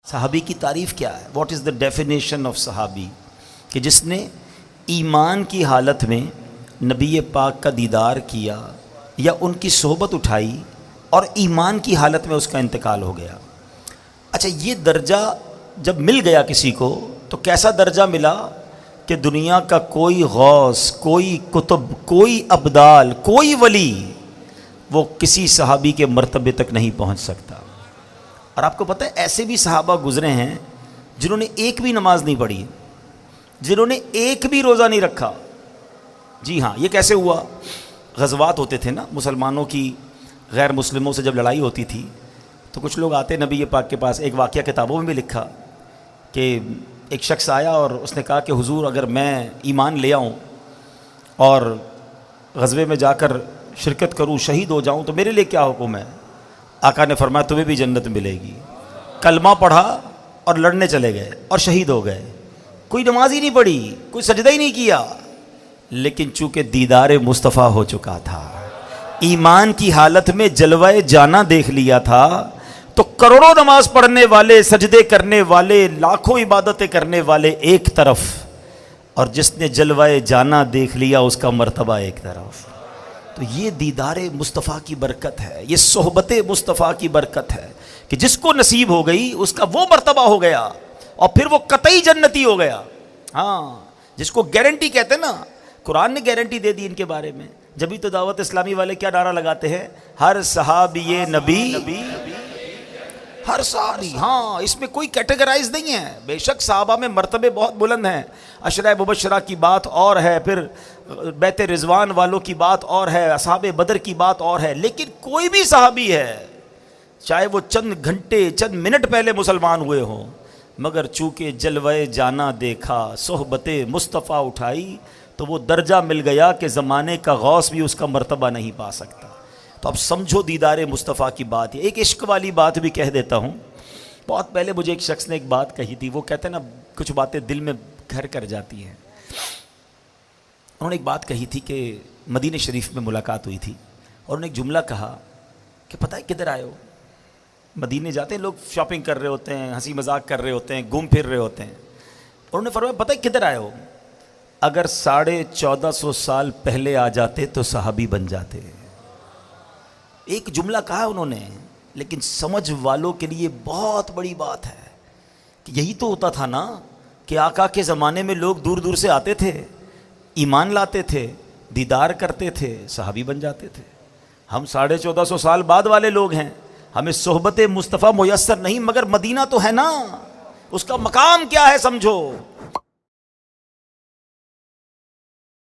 सहाबी की तारीफ़ क्या है? What is the definition of सहाबी? कि जिसने ईमान की हालत में नबी पाक का दीदार किया या उनकी सोहबत उठाई और ईमान की हालत में उसका इंतकाल हो गया। अच्छा, ये दर्जा जब मिल गया किसी को तो कैसा दर्जा मिला कि दुनिया का कोई गौस, कोई कुतुब, कोई अब्दाल, कोई वली वो किसी सहाबी के मर्तबे तक नहीं पहुंच सकता। और आपको पता है ऐसे भी सहाबा गुजरे हैं जिन्होंने एक भी नमाज नहीं पढ़ी, जिन्होंने एक भी रोज़ा नहीं रखा। जी हाँ, ये कैसे हुआ? गज़वात होते थे ना मुसलमानों की, गैर मुस्लिमों से जब लड़ाई होती थी तो कुछ लोग आते नबी पाक के पास। एक वाक़या किताबों में भी लिखा कि एक शख्स आया और उसने कहा कि हुजूर, अगर मैं ईमान ले आऊँ और ग़ज़वे में जाकर शिरकत करूँ, शहीद हो जाऊँ तो मेरे लिए क्या हुक्म है? आका ने फरमाया तुम्हें भी जन्नत मिलेगी। कलमा पढ़ा और लड़ने चले गए और शहीद हो गए। कोई नमाज ही नहीं पढ़ी, कोई सजदा ही नहीं किया, लेकिन चूँकि दीदार मुस्तफ़ा हो चुका था, ईमान की हालत में जलवाए जाना देख लिया था, तो करोड़ों नमाज पढ़ने वाले, सजदे करने वाले, लाखों इबादतें करने वाले एक तरफ, और जिसने जलवाए जाना देख लिया उसका मर्तबा एक तरफ। तो ये दीदार मुस्तफ़ा की बरकत है, ये सोहबत मुस्तफ़ा की बरकत है कि जिसको नसीब हो गई उसका वो मर्तबा हो गया और फिर वो कतई जन्नती हो गया। हाँ, जिसको गारंटी कहते हैं ना, कुरान ने गारंटी दे दी इनके बारे में। जब भी तो दावत इस्लामी वाले क्या नारा लगाते हैं? हर सहाबी नबी, हर सहाबी। हाँ, इसमें कोई कैटेगराइज नहीं है। बेशक सहाबा में मर्तबे बहुत बुलंद हैं, अशरा मुबशरा की बात और है, फिर बैत रिजवान वालों की बात और है, असहाबे बदर की बात और है, लेकिन कोई भी सहाबी है, चाहे वो चंद घंटे, चंद मिनट पहले मुसलमान हुए हों, मगर चूँकि जलवाए जाना देखा, सोहबत मुस्तफ़ा उठाई, तो वो दर्जा मिल गया कि ज़माने का गौस भी उसका मर्तबा नहीं पा सकता। तो अब समझो दीदार मुस्तफ़ा की बात है। एक इश्क वाली बात भी कह देता हूँ। बहुत पहले मुझे एक शख्स ने एक बात कही थी, वो कहते हैं ना कुछ बातें दिल में घर कर जाती हैं। उन्होंने एक बात कही थी कि मदीने शरीफ में मुलाकात हुई थी और उन्होंने एक जुमला कहा कि पता है किधर आए हो? मदीने जाते हैं लोग, शॉपिंग कर रहे होते हैं, हंसी मजाक कर रहे होते हैं, घूम फिर रहे होते हैं। उन्होंने फरमाया पता है किधर आए हो? अगर 1450 साल पहले आ जाते तो सहाबी बन जाते। एक जुमला कहा उन्होंने, लेकिन समझ वालों के लिए बहुत बड़ी बात है कि यही तो होता था ना कि आका के ज़माने में लोग दूर दूर से आते थे, ईमान लाते थे, दीदार करते थे, सहाबी बन जाते थे। हम 1450 साल बाद वाले लोग हैं, हमें सोहबत मुस्तफ़ा मुयस्सर नहीं, मगर मदीना तो है ना, उसका मकाम क्या है समझो।